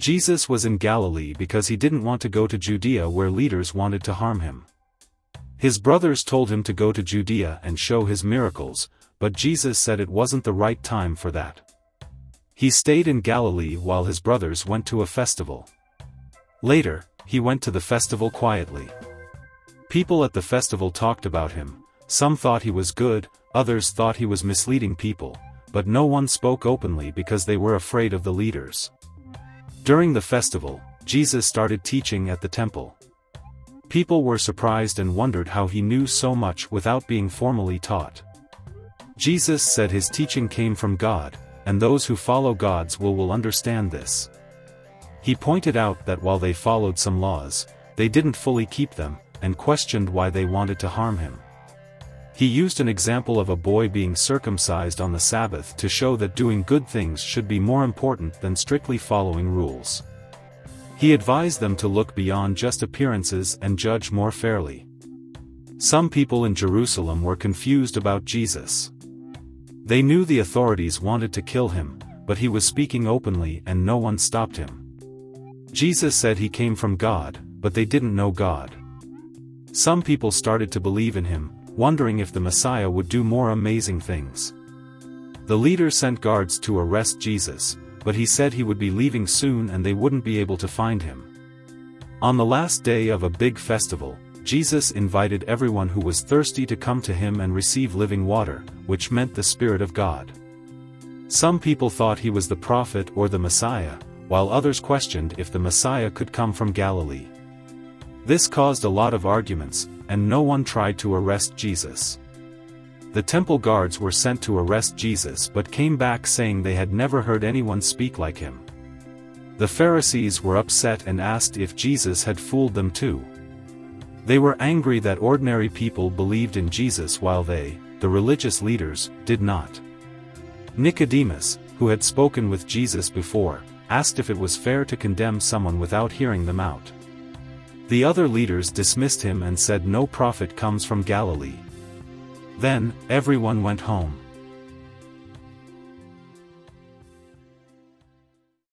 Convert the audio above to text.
Jesus was in Galilee because he didn't want to go to Judea where leaders wanted to harm him. His brothers told him to go to Judea and show his miracles, but Jesus said it wasn't the right time for that. He stayed in Galilee while his brothers went to a festival. Later, he went to the festival quietly. People at the festival talked about him. Some thought he was good, others thought he was misleading people, but no one spoke openly because they were afraid of the leaders. During the festival, Jesus started teaching at the temple. People were surprised and wondered how he knew so much without being formally taught. Jesus said his teaching came from God, and those who follow God's will understand this. He pointed out that while they followed some laws, they didn't fully keep them, and questioned why they wanted to harm him. He used an example of a boy being circumcised on the Sabbath to show that doing good things should be more important than strictly following rules. He advised them to look beyond just appearances and judge more fairly. Some people in Jerusalem were confused about Jesus. They knew the authorities wanted to kill him, but he was speaking openly and no one stopped him. Jesus said he came from God, but they didn't know God. Some people started to believe in him, wondering if the Messiah would do more amazing things. The leaders sent guards to arrest Jesus, but he said he would be leaving soon and they wouldn't be able to find him. On the last day of a big festival, Jesus invited everyone who was thirsty to come to him and receive living water, which meant the Spirit of God. Some people thought he was the prophet or the Messiah, while others questioned if the Messiah could come from Galilee. This caused a lot of arguments, and no one tried to arrest Jesus. The temple guards were sent to arrest Jesus but came back saying they had never heard anyone speak like him. The Pharisees were upset and asked if Jesus had fooled them too. They were angry that ordinary people believed in Jesus while they, the religious leaders, did not. Nicodemus, who had spoken with Jesus before, asked if it was fair to condemn someone without hearing them out. The other leaders dismissed him and said no prophet comes from Galilee. Then, everyone went home.